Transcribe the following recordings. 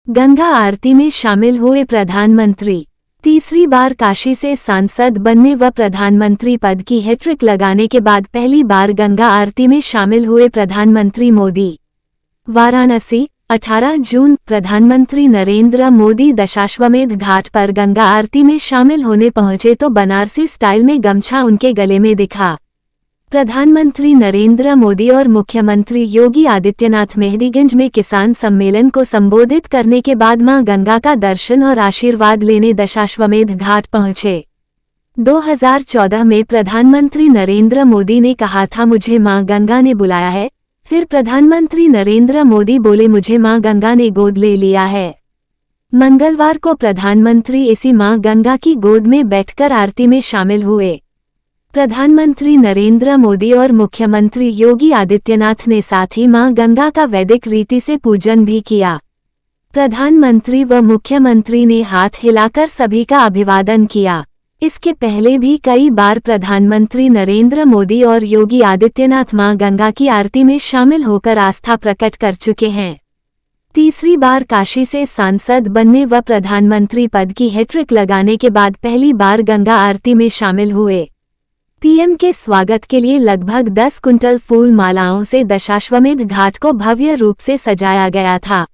गंगा आरती में शामिल हुए प्रधानमंत्री। तीसरी बार काशी से सांसद बनने व प्रधानमंत्री पद की हैट्रिक लगाने के बाद पहली बार गंगा आरती में शामिल हुए प्रधानमंत्री मोदी। वाराणसी, 18 जून। प्रधानमंत्री नरेंद्र मोदी दशाश्वमेध घाट पर गंगा आरती में शामिल होने पहुंचे तो बनारसी स्टाइल में गमछा उनके गले में दिखा। प्रधानमंत्री नरेंद्र मोदी और मुख्यमंत्री योगी आदित्यनाथ मेहदीगंज में किसान सम्मेलन को संबोधित करने के बाद मां गंगा का दर्शन और आशीर्वाद लेने दशाश्वमेध घाट पहुंचे। 2014 में प्रधानमंत्री नरेंद्र मोदी ने कहा था, मुझे मां गंगा ने बुलाया है। फिर प्रधानमंत्री नरेंद्र मोदी बोले, मुझे मां गंगा ने गोद ले लिया है। मंगलवार को प्रधानमंत्री इसी मां गंगा की गोद में बैठकर आरती में शामिल हुए। प्रधानमंत्री नरेंद्र मोदी और मुख्यमंत्री योगी आदित्यनाथ ने साथ ही मां गंगा का वैदिक रीति से पूजन भी किया। प्रधानमंत्री व मुख्यमंत्री ने हाथ हिलाकर सभी का अभिवादन किया। इसके पहले भी कई बार प्रधानमंत्री नरेंद्र मोदी और योगी आदित्यनाथ मां गंगा की आरती में शामिल होकर आस्था प्रकट कर चुके हैं। तीसरी बार काशी से सांसद बनने व प्रधानमंत्री पद की हैट्रिक लगाने के बाद पहली बार गंगा आरती में शामिल हुए। पीएम के स्वागत के लिए लगभग 10 कुंटल फूल मालाओं से दशाश्वमेध घाट को भव्य रूप से सजाया गया था।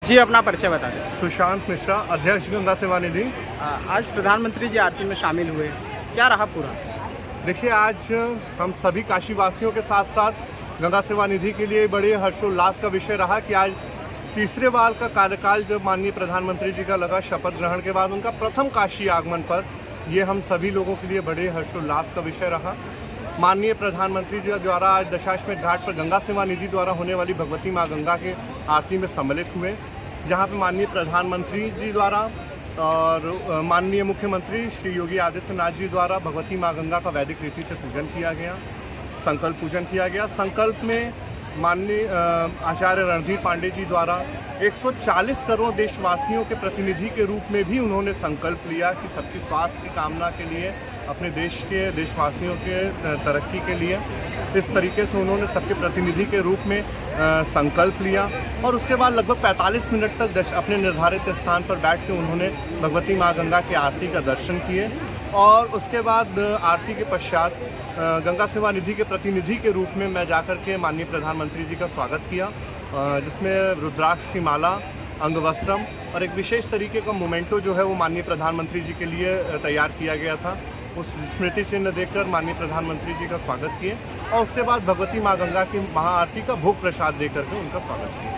जी, अपना परिचय बता दें। सुशांत मिश्रा, अध्यक्ष गंगा सेवा निधि। आज प्रधानमंत्री जी आरती में शामिल हुए, क्या रहा पूरा? देखिए, आज हम सभी काशी वासियों के साथ साथ गंगा सेवा निधि के लिए बड़े हर्षोल्लास का विषय रहा कि आज तीसरे बार का कार्यकाल जब माननीय प्रधानमंत्री जी का लगा शपथ ग्रहण के बाद उनका प्रथम काशी आगमन पर, ये हम सभी लोगों के लिए बड़े हर्षोल्लास का विषय रहा। माननीय प्रधानमंत्री जी द्वारा आज दशाश्वमेध घाट पर गंगा सेवा निधि द्वारा होने वाली भगवती माँ गंगा के आरती में सम्मिलित हुए, जहाँ पे माननीय प्रधानमंत्री जी द्वारा और माननीय मुख्यमंत्री श्री योगी आदित्यनाथ जी द्वारा भगवती माँ गंगा का वैदिक रीति से पूजन किया गया, संकल्प पूजन किया गया। संकल्प में माननीय आचार्य रणधीर पांडे जी द्वारा 140 करोड़ देशवासियों के प्रतिनिधि के रूप में भी उन्होंने संकल्प लिया कि सबकी स्वास्थ्य की कामना के लिए, अपने देश के देशवासियों के तरक्की के लिए इस तरीके से उन्होंने सबके प्रतिनिधि के रूप में संकल्प लिया। और उसके बाद लगभग 45 मिनट तक अपने निर्धारित स्थान पर बैठ के उन्होंने भगवती माँ गंगा की आरती का दर्शन किए। और उसके बाद आरती के पश्चात गंगा सेवा निधि के प्रतिनिधि के रूप में मैं जाकर के माननीय प्रधानमंत्री जी का स्वागत किया, जिसमें रुद्राक्ष की माला, अंगवस्त्रम और एक विशेष तरीके का मोमेंटो जो है वो माननीय प्रधानमंत्री जी के लिए तैयार किया गया था। उस स्मृति चिन्ह देकर माननीय प्रधानमंत्री जी का स्वागत किए और उसके बाद भगवती माँ गंगा की महाआरती का भोग प्रसाद देकर के उनका स्वागत किया।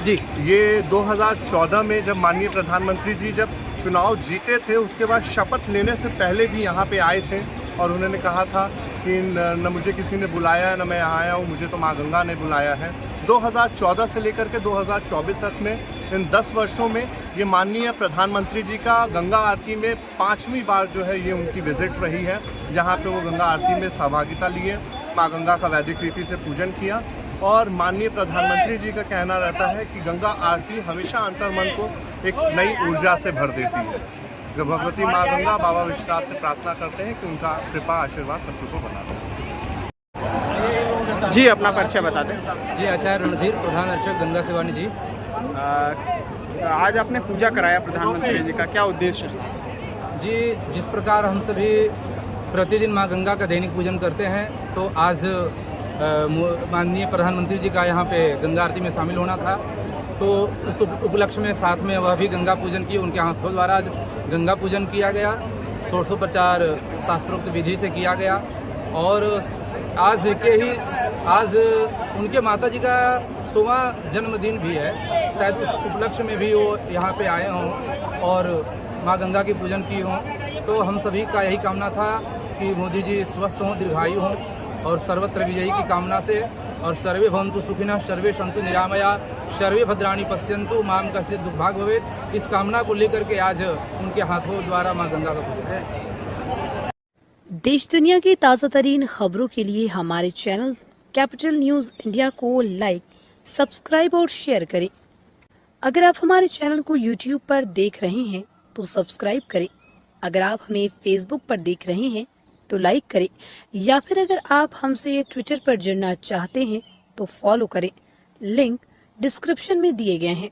जी, ये 2014 में जब माननीय प्रधानमंत्री जी जब चुनाव जीते थे, उसके बाद शपथ लेने से पहले भी यहाँ पे आए थे और उन्होंने कहा था कि न मुझे किसी ने बुलाया है, न मैं यहाँ आया हूँ, मुझे तो माँ गंगा ने बुलाया है। 2014 से लेकर के 2024 तक में, इन 10 वर्षों में ये माननीय प्रधानमंत्री जी का गंगा आरती में 5वीं बार जो है ये उनकी विजिट रही है, जहाँ पे वो गंगा आरती में सहभागिता लिए, माँ गंगा का वैदिक रीति से पूजन किया। और माननीय प्रधानमंत्री जी का कहना रहता है कि गंगा आरती हमेशा अंतर्मन को एक नई ऊर्जा से भर देती है। जब भगवती माँ गंगा बाबा विश्वनाथ से प्रार्थना करते हैं कि उनका कृपा आशीर्वाद सबको को बना रहे। जी, अपना परिचय बता दें। जी, आचार्य रणधीर, प्रधान अर्चक गंगा सेवा निधि। आज आपने पूजा कराया प्रधानमंत्री जी का, क्या उद्देश्य? जी, जिस प्रकार हम सभी प्रतिदिन माँ गंगा का दैनिक पूजन करते हैं, तो आज माननीय प्रधानमंत्री जी का यहाँ पे गंगा आरती में शामिल होना था, तो उस उपलक्ष्य में साथ में वह भी गंगा पूजन किए। उनके हाथों द्वारा आज गंगा पूजन किया गया, षोडशोपचार शास्त्रोक्त विधि से किया गया। और आज उनके माता जी का 100वां जन्मदिन भी है, शायद उस उपलक्ष्य में भी वो यहाँ पे आए हों और माँ गंगा की पूजन की हों। तो हम सभी का यही कामना था कि मोदी जी स्वस्थ हों, दीर्घायु हों और सर्वत्र विजयी की कामना से और सर्वे भवन्तु सुखिनः, सर्वे सन्तु निरामया, सर्वे भद्राणि पश्यन्तु, मां कश्चित् दुर्भाग् भवेत्। इस कामना को लेकर के आज उनके हाथों द्वारा मां गंगा का पूजन है। देश दुनिया की ताज़ा तरीन खबरों के लिए हमारे चैनल कैपिटल न्यूज़ इंडिया को लाइक, सब्सक्राइब और शेयर करें। अगर आप हमारे चैनल को यूट्यूब पर देख रहे हैं तो सब्सक्राइब करें। अगर आप हमें फेसबुक पर देख रहे हैं तो लाइक करें, या फिर अगर आप हमसे ट्विटर पर जुड़ना चाहते हैं तो फॉलो करें। लिंक डिस्क्रिप्शन में दिए गए हैं।